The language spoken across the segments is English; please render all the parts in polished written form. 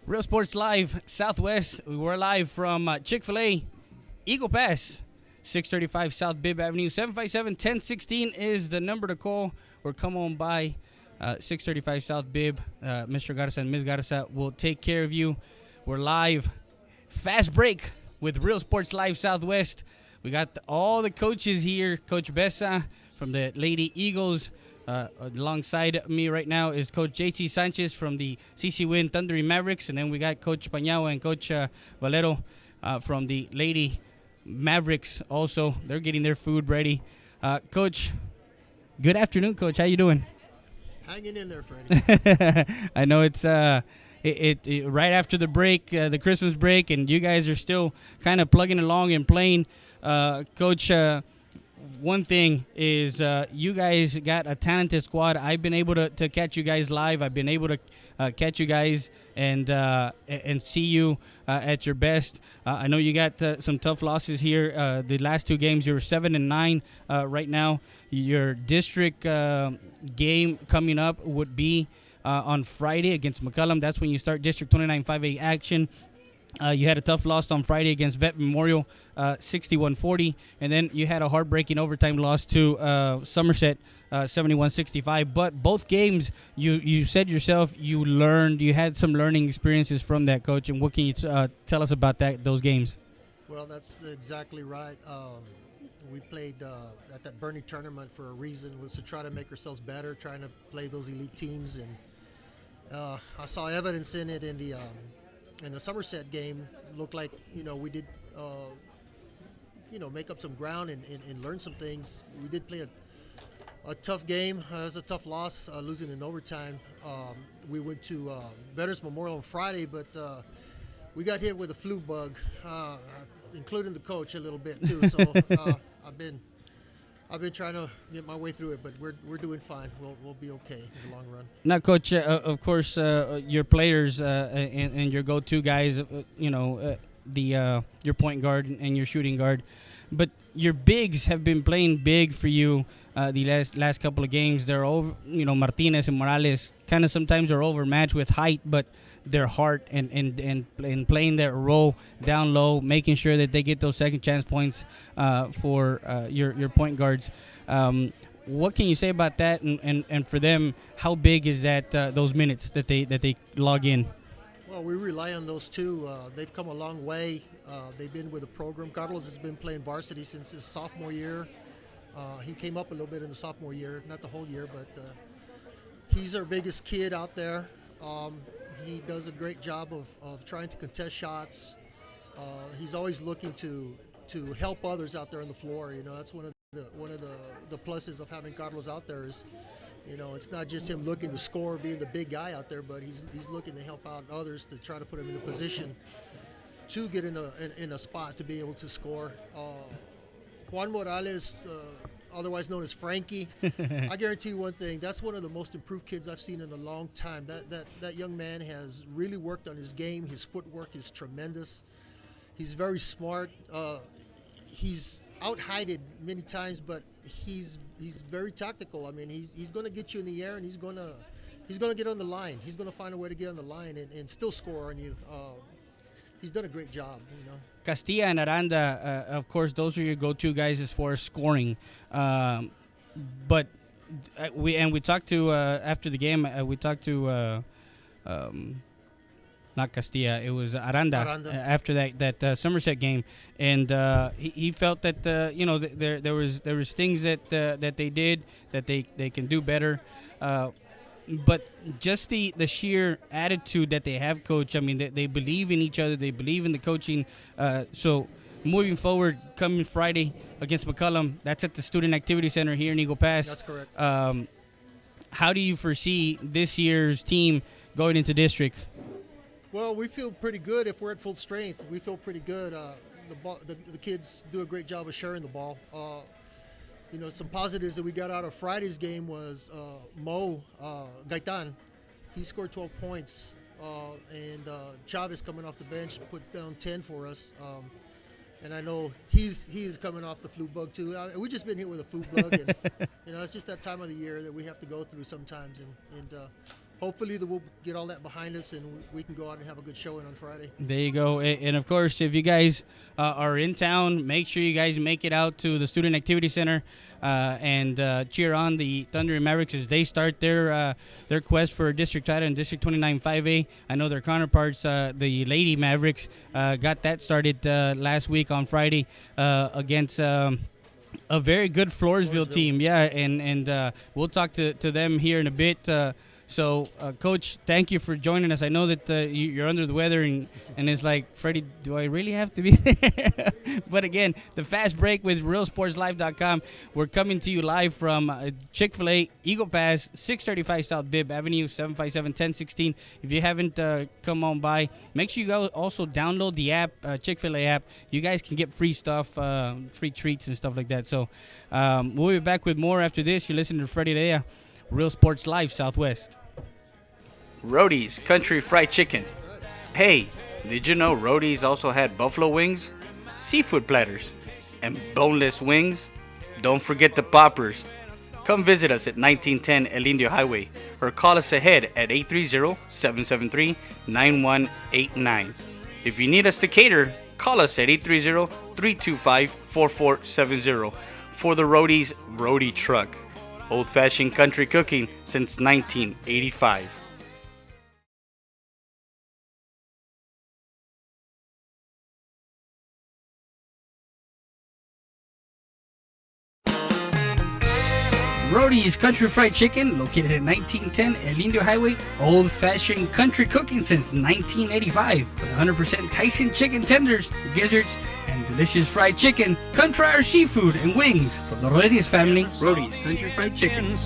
Real Sports Live, Southwest. We're live from Chick-fil-A, Eagle Pass, 635 South Bibb Avenue. 757-1016 is the number to call or come on by 635 South Bibb. Mr. Garza and Ms. Garza will take care of you. We're live. Fast break with Real Sports Live Southwest. We got all the coaches here. Coach Bessa from the Lady Eagles. Alongside me right now is Coach J.C. Sanchez from the CC Win Thundering Mavericks. And then we got Coach Pañao and Coach Valero from the Lady Mavericks also. They're getting their food ready. Coach, good afternoon, Coach. How you doing? Hanging in there, Freddie. I know it's it right after the break, the Christmas break, and you guys are still kind of plugging along and playing. Coach, one thing is you guys got a talented squad. I've been able to catch you guys live. I've been able to catch you guys and see you at your best. I know you got some tough losses here. The last two games, you're 7-9 right now. Your district game coming up would be on Friday against McCullum. That's when you start District 29 5A action. You had a tough loss on Friday against Vet Memorial, 61-40, and then you had a heartbreaking overtime loss to Somerset, 71-65. But both games, you said yourself you learned, you had some learning experiences from that, Coach. And what can you tell us about those games? Well, that's exactly right. We played at that Bernie tournament for a reason, was to try to make ourselves better, trying to play those elite teams, and I saw evidence in it in the Somerset game. Looked like we did make up some ground and learn some things. We did play a tough game. It was a tough loss, losing in overtime. We went to Veterans Memorial on Friday, but we got hit with a flu bug, including the coach a little bit too. So I've been trying to get my way through it, but we're doing fine. We'll be okay in the long run. Now, Coach, of course, your players and your go-to guys, your point guard and your shooting guard, but your bigs have been playing big for you the last couple of games. They're over, Martinez and Morales kind of sometimes are overmatched with height, but their heart and playing their role down low, making sure that they get those second chance points for your point guards. What can you say about that? And for them, how big is that those minutes that they log in? Well, we rely on those two. They've come a long way. They've been with the program. Carlos has been playing varsity since his sophomore year. He came up a little bit in the sophomore year, not the whole year, but he's our biggest kid out there. He does a great job of trying to contest shots. He's always looking to help others out there on the floor. That's one of the pluses of having Carlos out there is, it's not just him looking to score, being the big guy out there, but he's looking to help out others to try to put him in a position to get in a spot to be able to score. Juan Morales, otherwise known as Frankie, I guarantee you one thing, that's one of the most improved kids I've seen in a long time. That young man has really worked on his game. His footwork is tremendous. He's very smart. He's out-heighted many times, but he's very tactical. I mean, he's going to get you in the air, and he's going to get on the line. He's going to find a way to get on the line and still score on you. He's done a great job, Castilla and Aranda, of course, those are your go-to guys as far as scoring. But we talked to after the game. We talked to not Castilla. It was Aranda. After that Somerset game, and he felt that there was things that they did that they can do better. But just the sheer attitude that they have, Coach. I mean, they believe in each other. They believe in the coaching. So moving forward, coming Friday against McCullum, that's at the Student Activity Center here in Eagle Pass. That's correct. How do you foresee this year's team going into district? Well, we feel pretty good if we're at full strength. We feel pretty good. The kids do a great job of sharing the ball. Some positives that we got out of Friday's game was Mo Gaitan. He scored 12 points, and Chavez coming off the bench put down 10 for us. And I know he is coming off the flu bug too. We've just been hit with a flu bug, and it's just that time of the year that we have to go through sometimes. And hopefully we'll get all that behind us and we can go out and have a good showing on Friday. There you go. And of course, if you guys are in town, make sure you guys make it out to the Student Activity Center and cheer on the Thunder and Mavericks as they start their quest for district title in District 29 5A. I know their counterparts, the Lady Mavericks, got that started last week on Friday against a very good Floresville team. Yeah, and we'll talk to them here in a bit. So, Coach, thank you for joining us. I know that you're under the weather, and it's like, Freddie, do I really have to be there? But again, the Fast Break with RealSportsLive.com. We're coming to you live from Chick-fil-A, Eagle Pass, 635 South Bibb Avenue, 757-1016. If you haven't come on by, make sure you go also download the app, Chick-fil-A app. You guys can get free stuff, free treats and stuff like that. So we'll be back with more after this. You're listening to Freddie Dea, Real Sports Live Southwest. Roadie's Country Fried Chicken. Hey, did you know Roadie's also had buffalo wings, seafood platters, and boneless wings? Don't forget the poppers. Come visit us at 1910 El Indio Highway or call us ahead at 830-773-9189. If you need us to cater, call us at 830-325-4470 for the Roadie's Roadie Truck. Old-fashioned country cooking since 1985. Roadie's Country Fried Chicken, located at 1910 El Indio Highway. Old-fashioned country cooking since 1985. With 100% Tyson chicken tenders, gizzards, and delicious fried chicken. Come try our seafood and wings from the Rodriguez family. Roadie's Country Fried Chicken.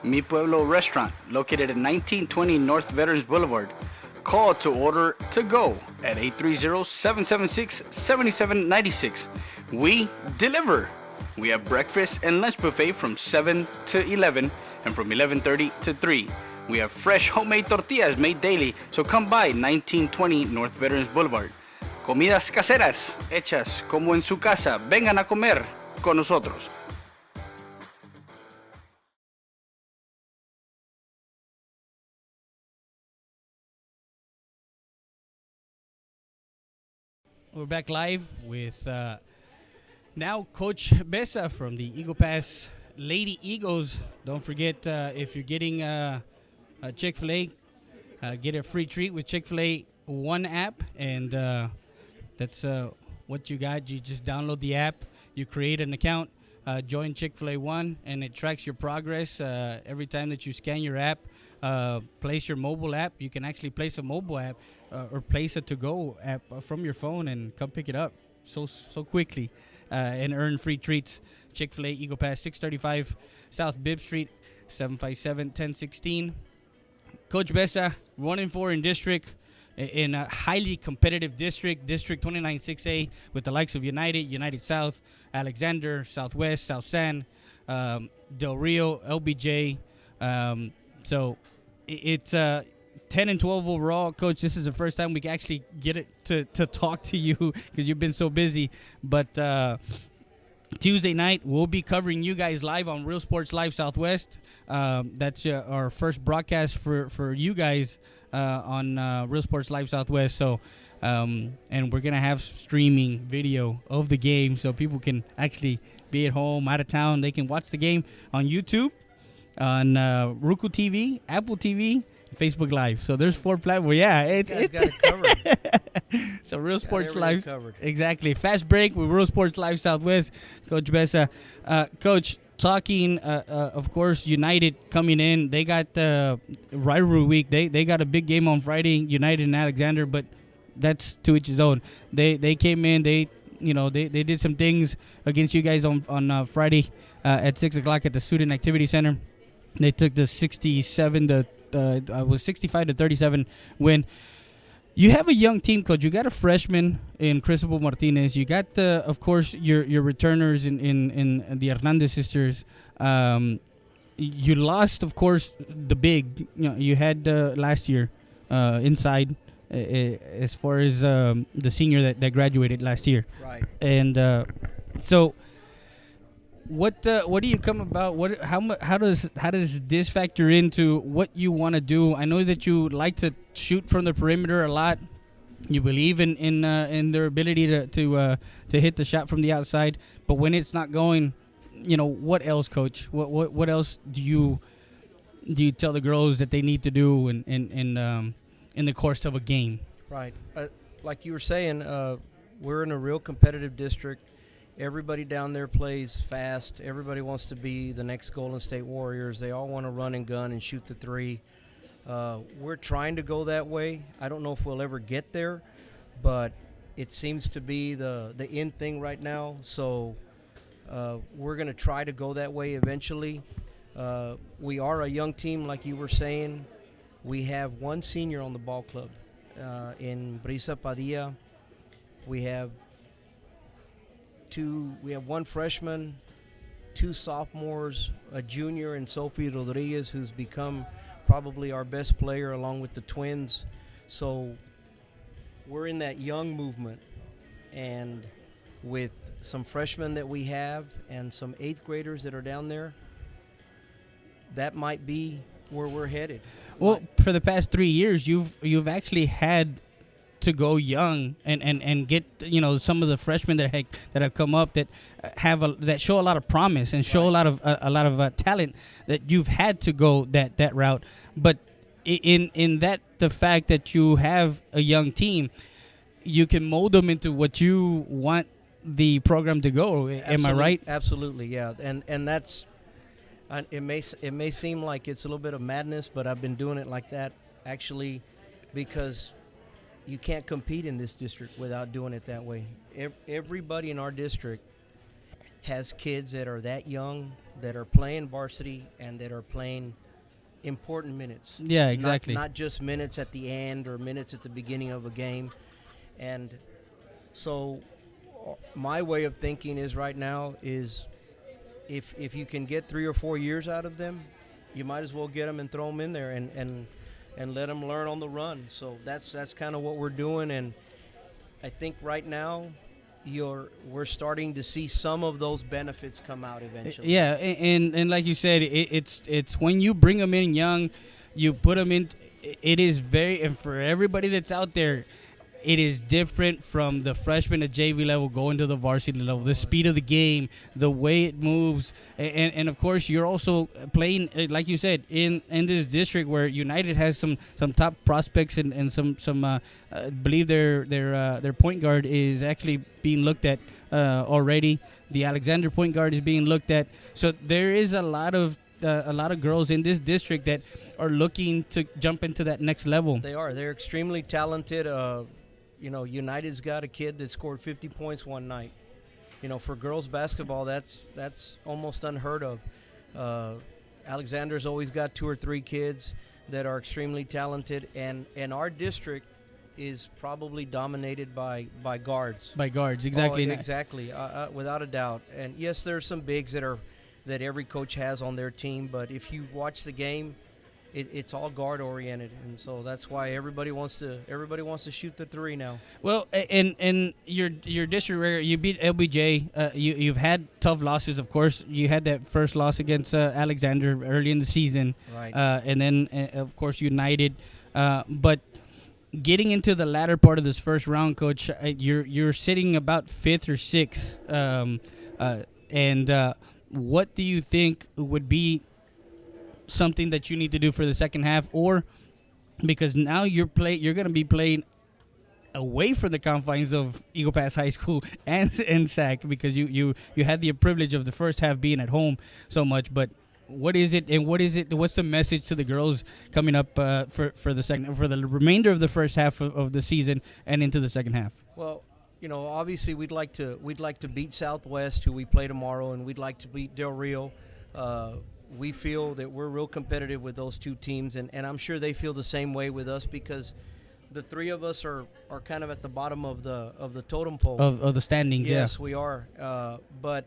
Mi Pueblo Restaurant, located at 1920 North Veterans Boulevard. Call to order to go at 830-776-7796. We deliver. We have breakfast and lunch buffet from 7 to 11 and from 11:30 to 3. We have fresh homemade tortillas made daily, so come by 1920 North Veterans Boulevard. Comidas caseras, hechas como en su casa. Vengan a comer con nosotros. We're back live with now Coach Besa from the Eagle Pass Lady Eagles. Don't forget, if you're getting a Chick-fil-A, get a free treat with Chick-fil-A One app, and that's what you got. You just download the app, you create an account, join Chick-fil-A One, and it tracks your progress every time that you scan your app. Place your mobile app. You can actually place a mobile app or place a to-go app from your phone and come pick it up so quickly and earn free treats. Chick-fil-A Eagle Pass, 635 South Bibb Street, 757-1016. Coach Besa, 1-4 in district, in a highly competitive district, District 29 6A, with the likes of United South, Alexander, Southwest, South San, Del Rio, LBJ. So it's 10 and 12 overall. Coach, this is the first time we can actually get it to talk to you because you've been so busy. But Tuesday night, we'll be covering you guys live on Real Sports Live Southwest. That's our first broadcast for you guys on Real Sports Live Southwest. So, and we're going to have streaming video of the game so people can actually be at home, out of town. They can watch the game on YouTube, on Roku TV, Apple TV, Facebook Live. So there's 4 platforms. Yeah, you guys got it covered. So Real Sports Live, covered. Exactly. Fast break with Real Sports Live Southwest. Coach Besa, Coach, talking. Of course, United coming in. They got the rivalry week. They got a big game on Friday. United and Alexander, but that's to each his own. They came in. They did some things against you guys on Friday at 6:00 at the Student Activity Center. They took the 65 to 37 win. You have a young team, coach. You got a freshman in Cristobal Martinez. You got, of course, your returners in the Hernandez sisters. You lost, of course, the big. You had last year inside as far as the senior that graduated last year. Right. And so, what do you come about? How does this factor into what you want to do? I know that you like to shoot from the perimeter a lot. You believe in their ability to hit the shot from the outside. But when it's not going, what else, coach? What else do you tell the girls that they need to do in the course of a game? Right. Like you were saying, we're in a real competitive district. Everybody down there plays fast. Everybody wants to be the next Golden State Warriors. They all want to run and gun and shoot the three. We're trying to go that way. I don't know if we'll ever get there, but it seems to be the in thing right now. So we're going to try to go that way eventually. We are a young team, like you were saying. We have one senior on the ball club in Brisa Padilla. We have one freshman, 2 sophomores, a junior in Sophie Rodriguez, who's become probably our best player along with the twins. So we're in that young movement, and with some freshmen that we have and some 8th graders that are down there, that might be where we're headed. Well, for the past 3 years, you've actually had to go young and get some of the freshmen that have come up that that show a lot of promise and show Right. a lot of talent, that you've had to go that route. But in that, the fact that you have a young team, you can mold them into what you want the program to go. Am I right? Absolutely, yeah. And that's it may seem like it's a little bit of madness, but I've been doing it like that actually because you can't compete in this district without doing it that way. Everybody in our district has kids that are that young, that are playing varsity, and that are playing important minutes. Yeah, exactly. Not just minutes at the end or minutes at the beginning of a game. And so my way of thinking is right now is if you can get 3 or 4 years out of them, you might as well get them and throw them in there and let them learn on the run. So that's kind of what we're doing, and I think right now we're starting to see some of those benefits come out eventually. Yeah, and like you said, it's when you bring them in young, you put them in. It is and for everybody that's out there, it is different from the freshman at JV level going to the varsity level. The speed of the game, the way it moves, and of course you're also playing, like you said, in this district where United has some top prospects and some I believe their point guard is actually being looked at already. The Alexander point guard is being looked at. So there is a lot of girls in this district that are looking to jump into that next level. They're extremely talented. United's got a kid that scored 50 points one night. For girls basketball, that's almost unheard of. Alexander's always got 2 or 3 kids that are extremely talented, and our district is probably dominated by guards. By guards, exactly. Oh, exactly, without a doubt. And yes, there's some bigs that every coach has on their team, but if you watch the game, it's all guard oriented, and so that's why everybody wants to shoot the three now. Well, and your district record, you beat LBJ. You've had tough losses, of course. You had that first loss against Alexander early in the season, Right. And then of course United. But getting into the latter part of this first round, Coach, you're sitting about 5th or 6th. And what do you think would be something that you need to do for the second half, or because now you're going to be playing away from the confines of Eagle Pass High School and SAC, because you had the privilege of the first half being at home so much. But what is it, and what's the message to the girls coming up for the remainder of the first half of the season and into the second half? Well, obviously we'd like to beat Southwest, who we play tomorrow, and we'd like to beat Del Rio. We feel that we're real competitive with those two teams, and I'm sure they feel the same way with us, because the three of us are kind of at the bottom of the totem pole. Of the standings. Yes, we are. But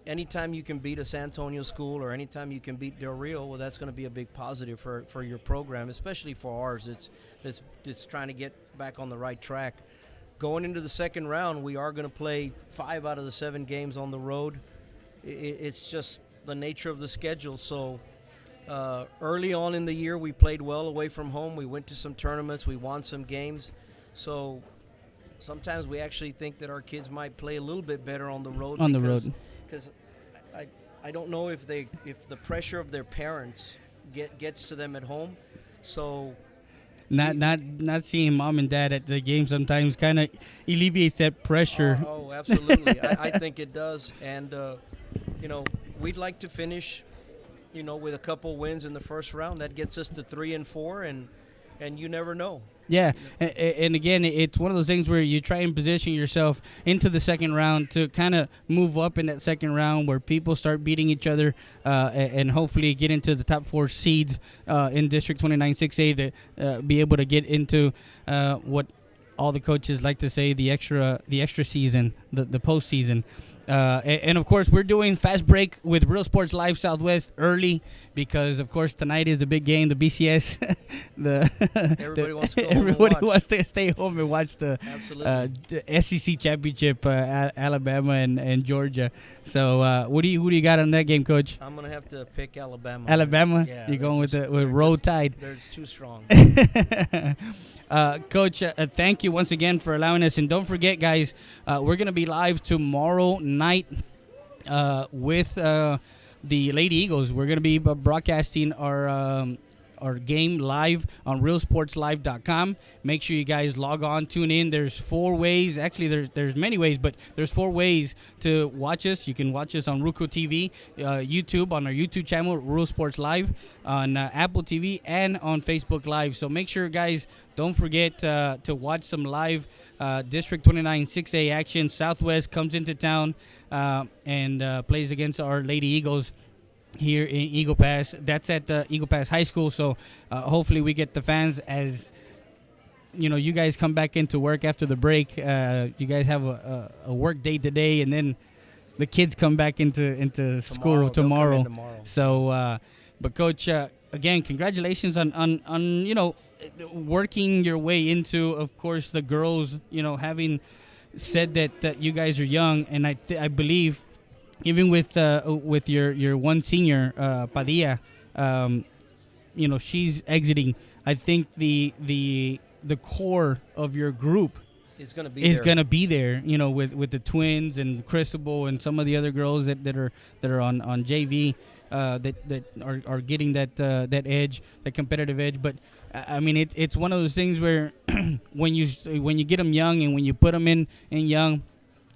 anytime you can beat a San Antonio school or anytime you can beat Del Rio, well, that's going to be a big positive for your program, especially for ours. It's trying to get back on the right track. Going into the second round, we are going to play 5 out of the 7 games on the road. It's just the nature of the schedule. So early on in the year, we played well away from home. We went to some tournaments. We won some games. So sometimes we actually think that our kids might play a little bit better on the road. Because I don't know if the pressure of their parents gets to them at home. So not seeing mom and dad at the game sometimes kind of alleviates that pressure. Oh, absolutely. I think it does. And we'd like to finish with a couple wins in the first round. That gets us to 3 and 4, and you never know. Yeah, and again, it's one of those things where you try and position yourself into the second round to kind of move up in that second round where people start beating each other and hopefully get into the top 4 seeds in District 29 6A to be able to get into what all the coaches like to say, the extra season, the postseason. And of course, we're doing Fast Break with Real Sports Live Southwest early because, of course, tonight is the big game, the BCS. Everybody wants to go everybody home and watch. wants to stay home and watch the SEC championship, Alabama and Georgia. So, who do you got on that game, Coach? I'm gonna have to pick Alabama. Alabama? Yeah, You're going with Roll Tide. They're too strong. Coach, thank you once again for allowing us. And don't forget, guys, we're going to be live tomorrow night with the Lady Eagles. We're going to be broadcasting our game live on realsportslive.com. Make sure you guys log on, tune in. There's 4 ways. Actually, there's many ways, but there's 4 ways to watch us. You can watch us on Roku TV, YouTube, on our YouTube channel, Real Sports Live, on Apple TV, and on Facebook Live. So make sure, guys, don't forget to watch some live District 29 6A action. Southwest comes into town and plays against our Lady Eagles here in Eagle Pass. That's at the Eagle Pass High School. So hopefully we get the fans as you guys come back into work after the break. You guys have a work day today, and then the kids come back into school tomorrow. So, but Coach, again, congratulations on working your way into, of course, the girls. Having said that you guys are young, and I believe. Even with your one senior, Padilla, she's exiting. I think the core of your group is going to be there. With the twins and Cristobal and some of the other girls that are on JV that are getting that edge, that competitive edge. But I mean, it's one of those things where when you get them young and when you put them in young.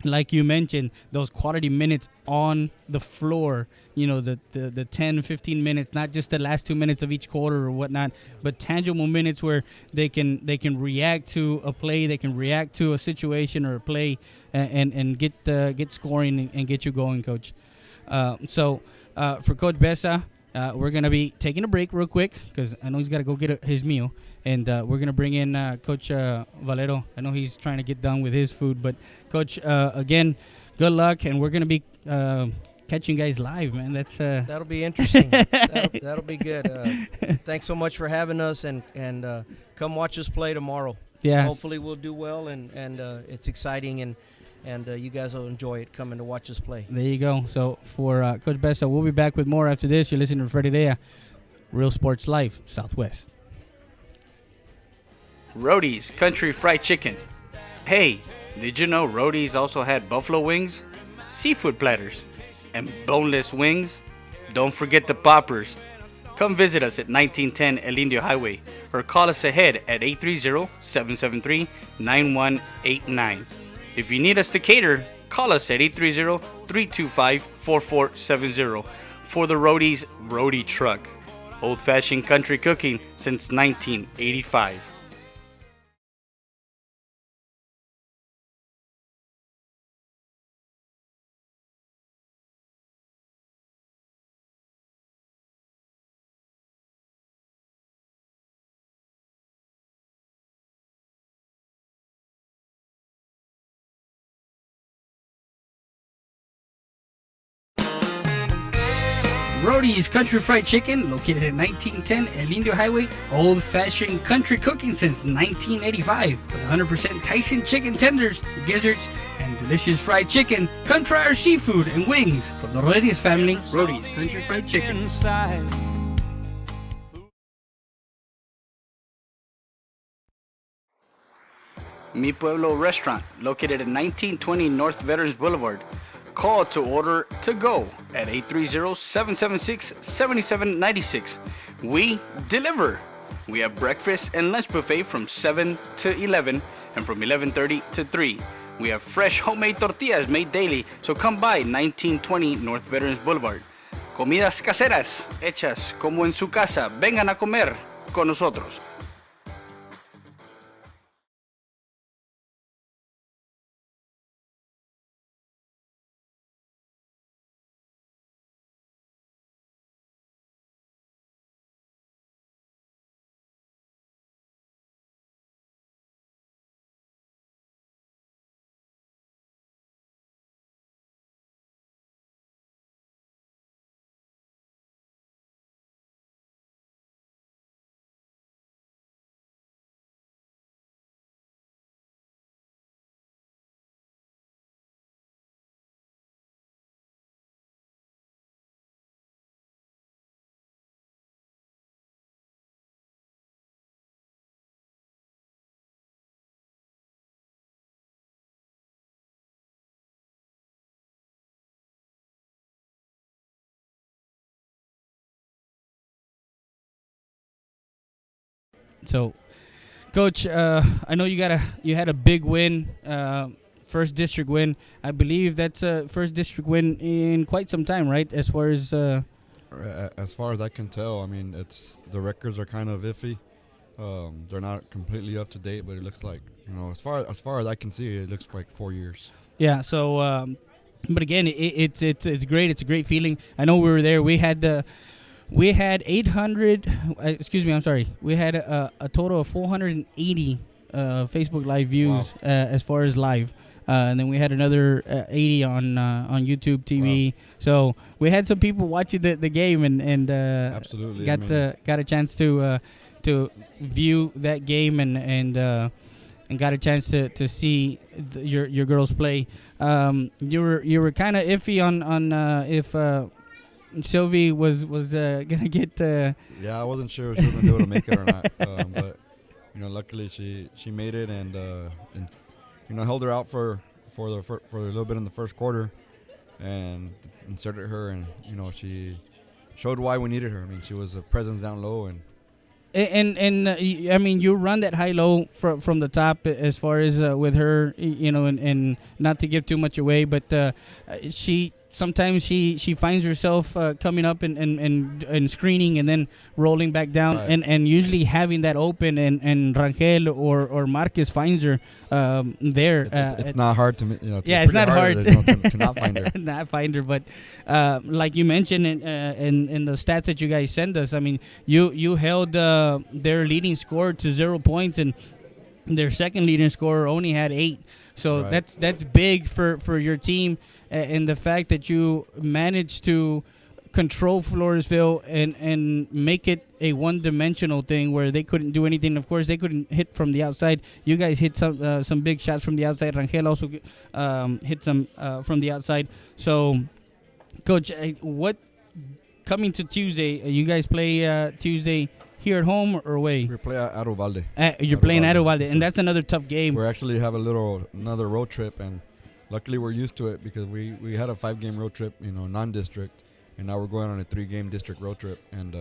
Like you mentioned, those quality minutes on the floor, the 10, 15 minutes, not just the last 2 minutes of each quarter or whatnot, but tangible minutes where they can react to a play, they can react to a situation or a play and get scoring and get you going, Coach. So for Coach Besa, we're going to be taking a break real quick because I know he's got to go get his meal. And we're going to bring in Coach Valero. I know he's trying to get done with his food. But, Coach, again, good luck. And we're going to be catching you guys live, man. That'll be interesting. that'll be good. Thanks so much for having us. And come watch us play tomorrow. Yeah. Hopefully we'll do well. And it's exciting. And you guys will enjoy it coming to watch us play. There you go. So, for Coach Besa, we'll be back with more after this. You're listening to Freddie Dea, Real Sports Live, Southwest. Roadie's Country Fried Chicken. Hey, did you know Roadie's also had buffalo wings, seafood platters, and boneless wings? Don't forget the poppers. Come visit us at 1910 El Indio Highway or call us ahead at 830-773-9189. If you need us to cater, call us at 830-325-4470 for the Roadie's Roadie Truck. Old-fashioned country cooking since 1985. Rody's Country Fried Chicken, located at 1910 El Indio Highway. Old-fashioned country cooking since 1985. With 100% Tyson chicken tenders, gizzards, and delicious fried chicken. Come try our seafood and wings from the Rodriguez family. Rody's Country Fried Chicken. Inside. Mi Pueblo Restaurant, located at 1920 North Veterans Boulevard. Call to order to go at 830-776-7796. We deliver. We have breakfast and lunch buffet from 7 to 11 and from 11:30 to 3. We have fresh homemade tortillas made daily, so come by 1920 North Veterans Boulevard. Comidas caseras, hechas como en su casa. Vengan a comer con nosotros. So, Coach, I know you had a big win, first district win. I believe that's a first district win in quite some time, right? As far as As far as I can tell, I mean, it's the records are kind of iffy. They're not completely up to date, but it looks like, as far as I can see, it looks like 4 years. yeah. So, but again, it's great. It's a great feeling. I know we were there. We had 800. Excuse me. I'm sorry. We had a total of 480 Facebook Live views as far as live. And then we had another 80 on YouTube TV. Wow. So we had some people watching the game and absolutely got a chance to view that game and got a chance to see your girls play. You were kind of iffy on if Sylvie was gonna get. Yeah, I wasn't sure if she was gonna be able to make it or not. But luckily she made it and held her out for a little bit in the first quarter, and inserted her, and she showed why we needed her. I mean, she was a presence down low, and I mean, you run that high low from the top as far as with her, and not to give too much away, but sometimes she finds herself coming up and screening and then rolling back down, right. and usually having that open, and Rangel or Marquez finds her there. It's not hard to it's not hard to not find her. Not find her, but like you mentioned in the stats that you guys send us, I mean, you held their leading scorer to 0 points, and their second leading scorer only had 8. So right. that's big for your team. And the fact that you managed to control Floresville and make it a one-dimensional thing where they couldn't do anything. Of course, they couldn't hit from the outside. You guys hit some big shots from the outside. Rangel also hit some from the outside. So, Coach, what coming to Tuesday? You guys play Tuesday here at home or away? We play at Uvalde. You're playing at Uvalde, and that's another tough game. We actually have another road trip, and luckily we're used to it because we had a 5-game road trip, non-district, and now we're going on a 3-game district road trip, and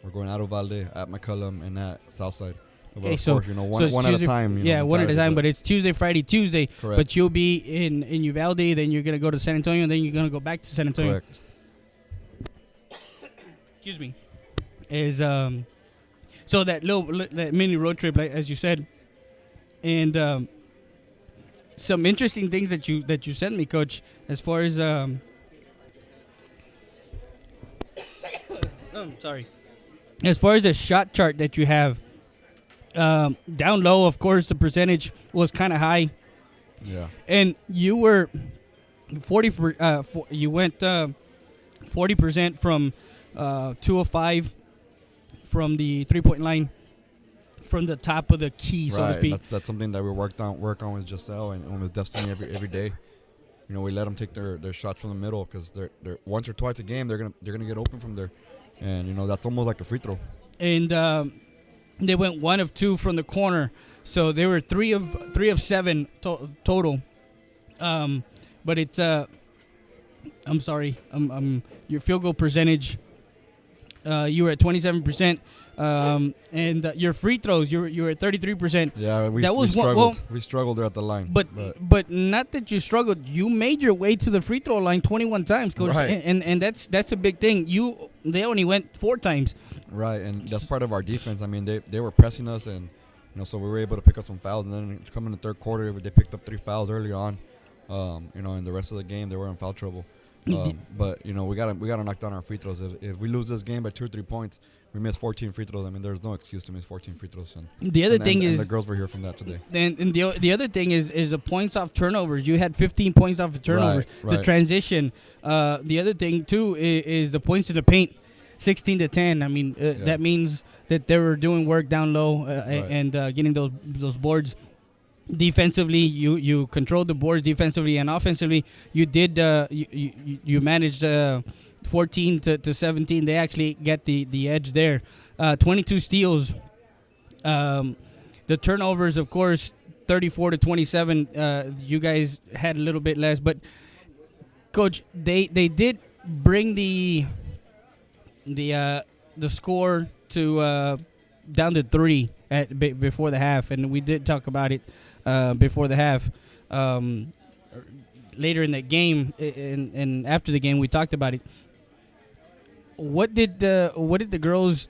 we're going at Uvalde, at McCullum, and at Southside. Okay, of course, one at a time. One at a time, but it's Tuesday, Friday, Tuesday. Correct. But you'll be in Uvalde, then you're going to go to San Antonio, and then you're going to go back to San Antonio. Correct. Excuse me. So that mini road trip, like as you said, and some interesting things that you sent me, Coach, as far as sorry, as far as the shot chart that you have, down low, of course, the percentage was kind of high. Yeah. And you were 40. You went 40% from 2 of 5 from the 3-point line, from the top of the key, so to Right, speak. that's something that we work on with Giselle and with Destiny every day. You know, we let them take their shots from the middle because they're once or twice a game they're gonna get open from there, and you know that's almost like a free throw. And they went 1 of 2 from the corner, so they were 3 of 7 total. But it's I'm sorry, your field goal percentage. You were at 27%, and your free throws, you were at 33%. Yeah, we That was struggled. We struggled there at the line. But not that you struggled. You made your way to the free throw line 21 times, Coach. Right. And that's a big thing. They only went 4 times. Right, and that's part of our defense. I mean, they were pressing us, and you know, so we were able to pick up some fouls. And then coming in the third quarter, they picked up 3 fouls early on. You know, in the rest of the game, they were in foul trouble. But you know, we gotta knock down our free throws. If we lose this game by 2 or 3 points, we miss 14 free throws. I mean, there's no excuse to miss 14 free throws. And The other thing is the girls were here from that today. And the other thing is the points off turnovers. You had 15 points off of turnovers. Right. The transition. The other thing too is the points in the paint, 16 to 10. I mean, that means that they were doing work down low and getting those boards. Defensively, you controlled the boards defensively, and offensively, you did you managed 14 to 17. They actually get the edge there. 22 steals. The turnovers, of course, 34 to 27. You guys had a little bit less, but Coach, they did bring the score to down to 3 before the half, and we did talk about it before the half. Later in the game and after the game, we talked about it. What did the girls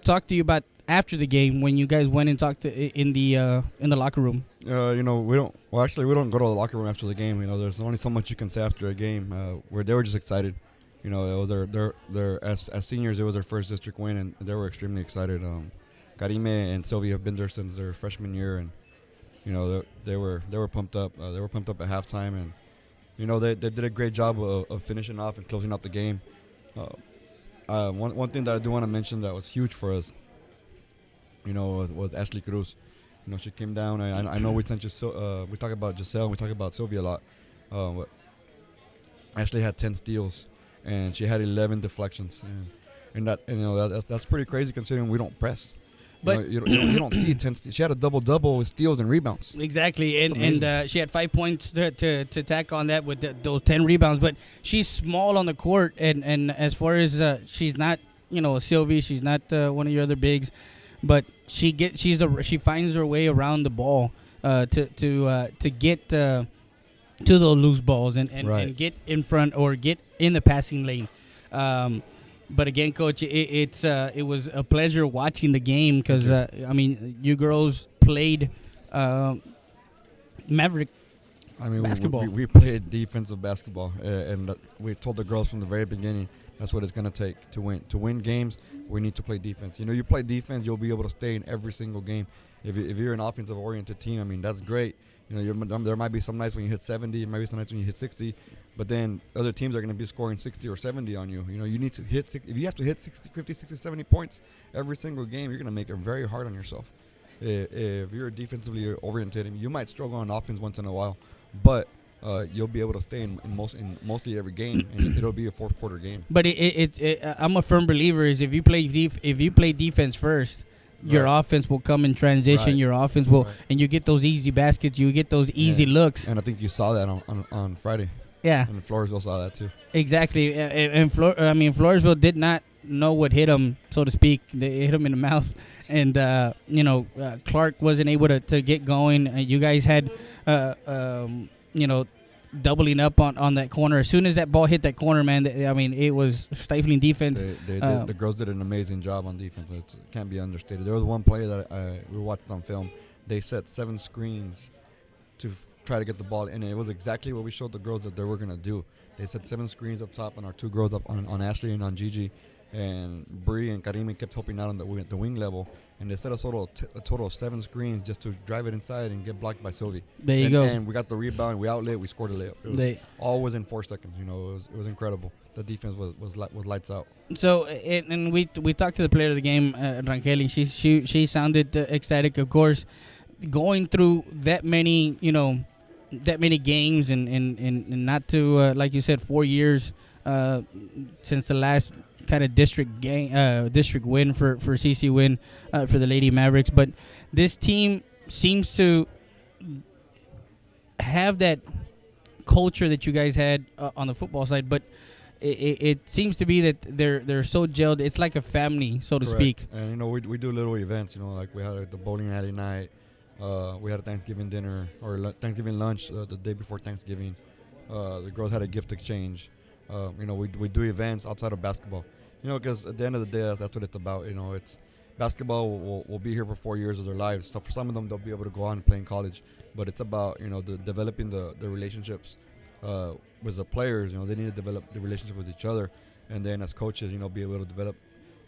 talk to you about after the game when you guys went and talked in the locker room? You know, we don't go to the locker room after the game. You know, there's only so much you can say after a game. Where they were just excited. You know, they're as seniors, it was their first district win, and they were extremely excited. Karime and Sylvia have been there since their freshman year, and you know they were pumped up. They were pumped up at halftime, and you know they did a great job of finishing off and closing out the game. One thing that I do want to mention that was huge for us, you know, was Ashley Cruz. You know, she came down. I know we sent we talk about Giselle and we talk about Sylvia a lot. But Ashley had 10 steals and she had 11 deflections, and that's pretty crazy considering we don't press. But you don't see 10. She had a double with steals and rebounds. Exactly, and she had 5 points to tack on that with those 10 rebounds. But she's small on the court, and as far as she's not, you know, Sylvie, she's not one of your other bigs, but she finds her way around the ball to get to those loose balls and get in front or get in the passing lane. But again, Coach, it was a pleasure watching the game because I mean, you girls played Maverick. I mean, basketball. We played defensive basketball, and we told the girls from the very beginning that's what it's going to take to win. To win games, we need to play defense. You know, you play defense, you'll be able to stay in every single game. If you're an offensive-oriented team, I mean, that's great. You know, there might be some nights when you hit 70, maybe some nights when you hit 60, but then other teams are going to be scoring 60 or 70 on you. You know, you need to hit if you have to hit 60, 50, 60, 70 points every single game, you're going to make it very hard on yourself. If you're defensively oriented, you might struggle on offense once in a while, but you'll be able to stay in mostly every game, and it'll be a fourth quarter game. But I'm a firm believer is if you play defense first, your offense will come in transition. Right. Your offense will, and you get those easy baskets. You get those easy looks. And I think you saw that on Friday. Yeah, and Floresville saw that too. Exactly. And Floresville did not know what hit them, so to speak. They hit them in the mouth, and Clark wasn't able to get going. You guys had, doubling up on that corner. As soon as that ball hit that corner, man, I mean, it was stifling defense. The girls did an amazing job on defense. It can't be understated. There was one play that we watched on film. They set 7 screens to try to get the ball, and it was exactly what we showed the girls that they were going to do. They set 7 screens up top on our 2 girls up on Ashley and on Gigi, and Bree and Karimi kept helping out on the wing level, and they set a total of 7 screens just to drive it inside and get blocked by Sylvie. There you go. And we got the rebound, we outlet, we scored a layup. It was all within 4 seconds. You know, it was incredible. The defense was lights out. So, and we talked to the player of the game, Rangel, and she sounded ecstatic, of course, going through that many games and not to like you said, 4 years since the last kind of district win for CC win for the Lady Mavericks. But this team seems to have that culture that you guys had on the football side, but it seems to be that they're so gelled. It's like a family, so to speak. And you know, we do little events. You know, like we had the bowling alley night. We had a Thanksgiving dinner or Thanksgiving lunch the day before Thanksgiving. The girls had a gift exchange. You know, we do events outside of basketball. You know, because at the end of the day, that's what it's about. You know, it's basketball will be here for 4 years of their lives. So for some of them, they'll be able to go on and play in college. But it's about, you know, developing the relationships with the players. You know, they need to develop the relationship with each other. And then as coaches, you know, be able to develop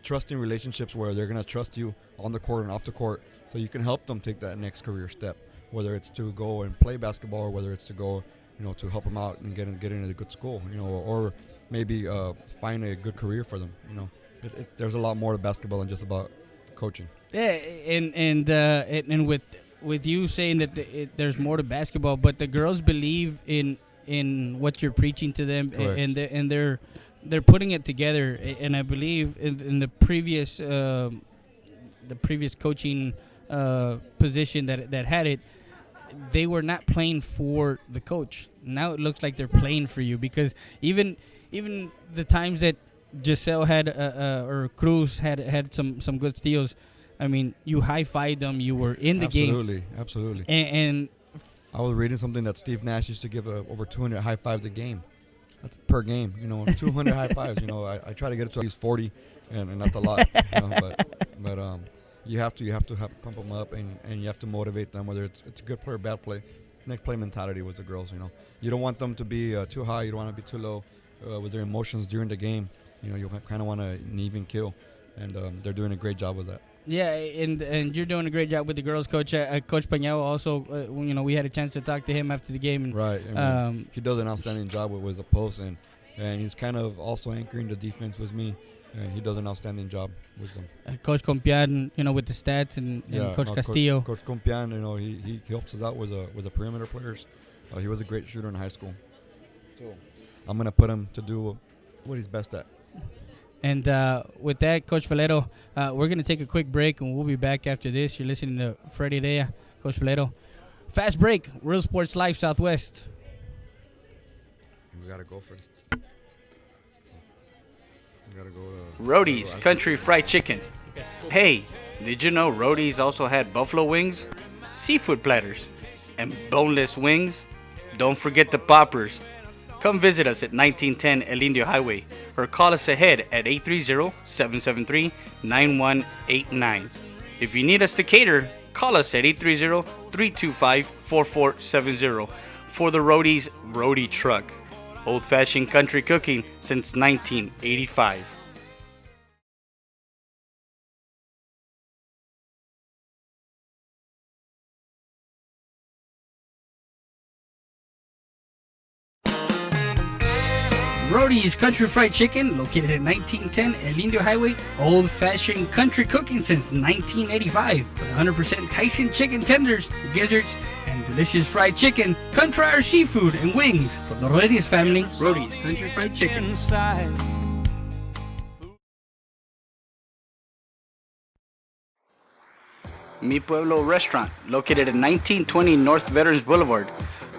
trusting relationships where they're going to trust you on the court and off the court, so you can help them take that next career step, whether it's to go and play basketball or whether it's to go, you know, to help them out and get into a good school, you know, or maybe find a good career for them. You know, there's a lot more to basketball than just about coaching. Yeah, and with you saying that there's more to basketball, but the girls believe in what you're preaching to them, and they're putting it together. And I believe in the previous coaching position that had it, they were not playing for the coach. Now it looks like they're playing for you, because even the times that Giselle had or Cruz had some good steals, I mean, you high-fived them. You were in the game. Absolutely. And I was reading something that Steve Nash used to give over 200 high fives a game. That's per game, you know, 200 high fives. You know, I try to get it to at least 40, and that's a lot. You know, but you have to pump them up, and you have to motivate them, whether it's a good play or bad play. Next play mentality with the girls. You know, you don't want them to be too high. You don't want to be too low with their emotions during the game. You know, you kind of want an even kill, and they're doing a great job with that. Yeah, and you're doing a great job with the girls, Coach. Coach Pañao also, you know, we had a chance to talk to him after the game. And, right. I mean, he does an outstanding job with the post, and he's kind of also anchoring the defense with me, and he does an outstanding job with them. Coach Compian, you know, with the stats, and Coach Castillo. Coach Compian, you know, he helps us out with the perimeter players. He was a great shooter in high school. So I'm going to put him to do what he's best at. And with that, Coach Valero, we're going to take a quick break, and we'll be back after this. You're listening to Freddie Dea, Coach Valero. Fast break, Real Sports Live Southwest. We got to go for it. We got to go. Rody's Country Fried Chicken. Hey, did you know Rody's also had buffalo wings, seafood platters, and boneless wings? Don't forget the poppers. Come visit us at 1910 El Indio Highway or call us ahead at 830-773-9189. If you need us to cater, call us at 830-325-4470 for the Rody's Rody Truck. Old-fashioned country cooking since 1985. Rody's Country Fried Chicken, located at 1910 El Indio Highway. Old-fashioned country cooking since 1985. With 100% Tyson chicken tenders, gizzards, and delicious fried chicken. Come try our seafood and wings from the Rodriguez family. Rody's Country Fried Chicken. Mi Pueblo Restaurant, located at 1920 North Veterans Boulevard.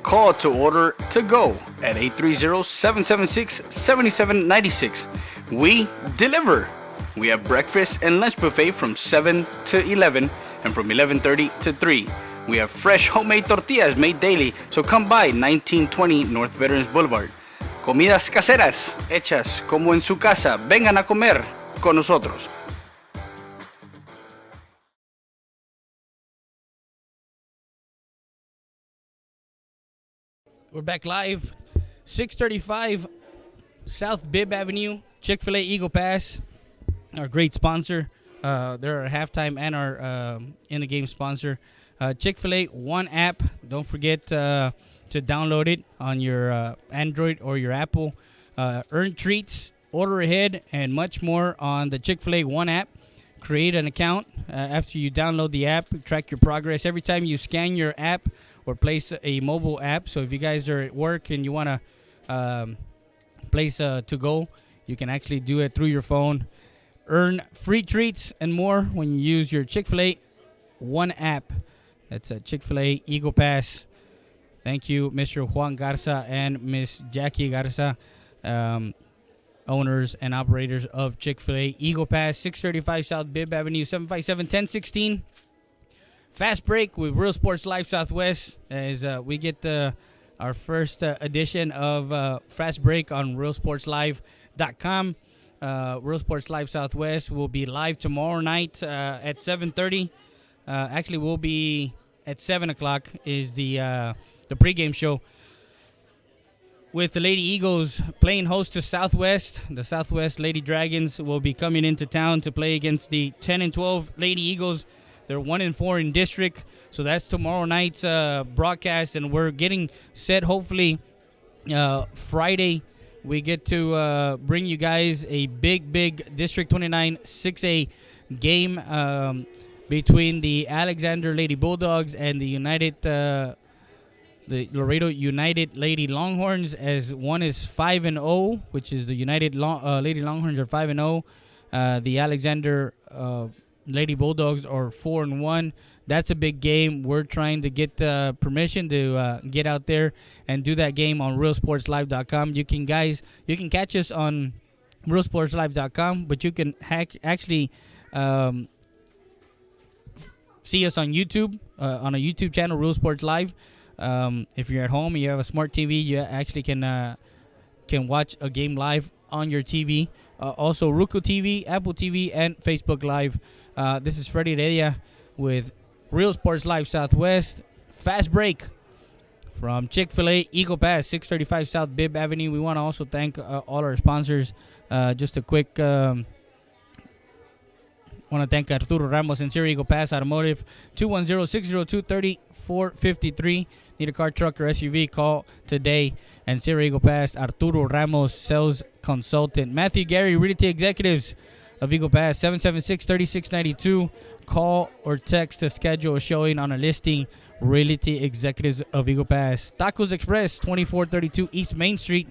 Call to order to go at 830-776-7796. We deliver. We have breakfast and lunch buffet from 7 to 11 and from 11:30 to 3. We have fresh homemade tortillas made daily, so come by 1920 North Veterans Boulevard. Comidas caseras, hechas como en su casa. Vengan a comer con nosotros. We're back live, 635 South Bibb Avenue, Chick-fil-A Eagle Pass. our great sponsor. They're our halftime and our in the game sponsor. Chick-fil-A One app. Don't forget to download it on your Android or your Apple. Earn treats, order ahead, and much more on the Chick-fil-A One app. Create an account after you download the app. Track your progress every time you scan your app or place a mobile app. So if you guys are at work and you want to place to go, you can actually do it through your phone. Earn free treats and more when you use your Chick-fil-A One app. That's a Chick-fil-A Eagle Pass. Thank you, Mr. Juan Garza and Miss Jackie Garza, owners and operators of Chick-fil-A Eagle Pass, 635 South Bibb Avenue, 757-1016. Fast break with Real Sports Live Southwest as we get our first edition of Fast Break on RealSportsLive.com. Real Sports Live Southwest will be live tomorrow night at 7:30. Actually, we'll be at 7 o'clock is the pregame show with the Lady Eagles playing host to Southwest. The Southwest Lady Dragons will be coming into town to play against the 10-12 Lady Eagles. They're 1-4 in district, so that's tomorrow night's broadcast, and we're getting set. Hopefully, Friday we get to bring you guys a big District 29 6A game between the Alexander Lady Bulldogs and the Laredo United Lady Longhorns, as one is 5-0, which is the United Lady Longhorns are 5-0. The Alexander Lady Bulldogs are 4-1. That's a big game. We're trying to get permission to get out there and do that game on RealSportsLive.com. You can catch us on RealSportsLive.com, but you can actually see us on YouTube, on a YouTube channel, Real Sports Live. If you're at home and you have a smart TV, you actually can watch a game live on your TV. Also, Roku TV, Apple TV, and Facebook Live. This is Freddie Heredia with Real Sports Live Southwest. Fast break from Chick-fil-A Eagle Pass, 635 South Bibb Avenue. We want to also thank all our sponsors. Just a quick... want to thank Arturo Ramos and Sierra Eagle Pass Automotive, 210-602-3453. Need a car, truck, or SUV? Call today. And Sierra Eagle Pass, Arturo Ramos, sales consultant. Matthew Gary, Realty Executives of Eagle Pass, 776-3692. Call or text to schedule a showing on a listing. Realty Executives of Eagle Pass. Tacos Express, 2432 East Main Street.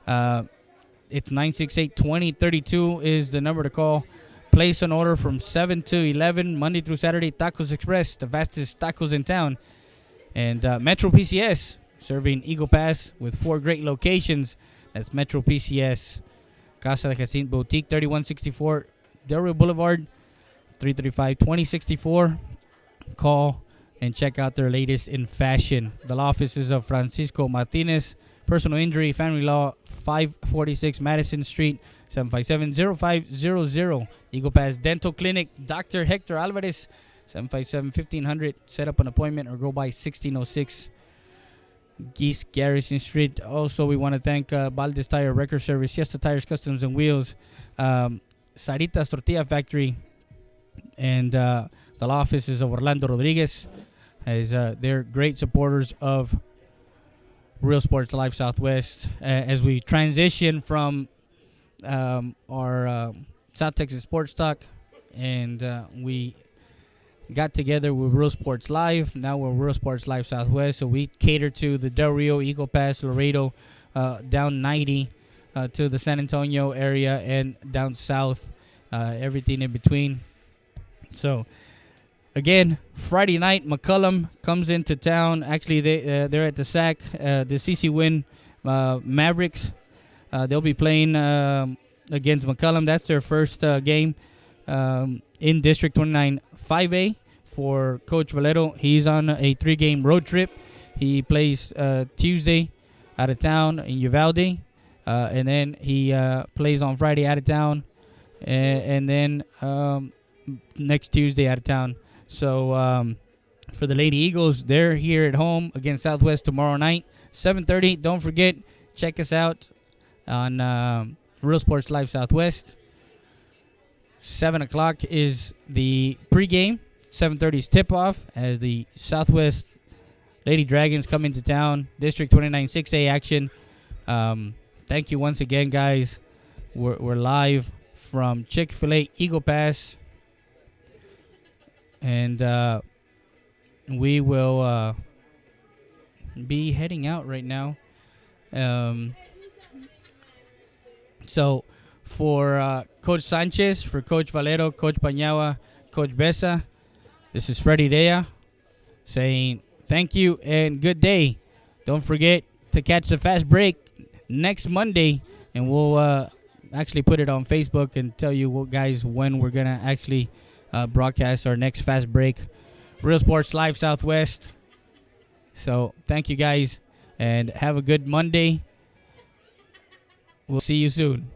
It's 968-2032 is the number to call. Place an order from 7 to 11, Monday through Saturday. Tacos Express, the fastest tacos in town. And Metro PCS, serving Eagle Pass with 4 great locations. That's Metro PCS. Casa de Jacinto Boutique, 3164 Del Rio Boulevard, 335-2064. Call and check out their latest in fashion. The law offices of Francisco Martinez, personal injury, family law, 546 Madison Street, 757-0500. Eagle Pass Dental Clinic, Dr. Hector Alvarez, 757-1500. Set up an appointment or go by 1606 East Garrison Street. Also, we want to thank Valdez Tire Record Service, Siesta Tires Customs and Wheels, Sarita's Tortilla Factory, and the law offices of Orlando Rodriguez, as they're great supporters of Real Sports Live Southwest. As we transition from our South Texas Sports Talk, and we got together with Real Sports Live. Now we're Real Sports Live Southwest, so we cater to the Del Rio, Eagle Pass, Laredo, down 90 to the San Antonio area, and down south, everything in between. So again, Friday night, McCullum comes into town. Actually, they're at the SAC, the CC Win Mavericks. They'll be playing against McCullum. That's their first game in District 29 5A for Coach Valero. He's on a 3-game road trip. He plays Tuesday out of town in Uvalde, and then he plays on Friday out of town, and then next Tuesday out of town. So for the Lady Eagles, they're here at home against Southwest tomorrow night, 7:30. Don't forget, check us out on Real Sports Live Southwest. 7 o'clock is the pregame. 7:30 is tip-off as the Southwest Lady Dragons come into town. District 29 6A action. Thank you once again, guys. We're live from Chick-fil-A Eagle Pass. And we will be heading out right now. So for Coach Sanchez, for Coach Valero, Coach Panyao, Coach Besa, this is Freddie Dea saying thank you and good day. Don't forget to catch the fast break next Monday, and we'll actually put it on Facebook and tell you guys when we're going to actually broadcast our next fast break. Real Sports Live Southwest. So thank you guys and have a good Monday. We'll see you soon.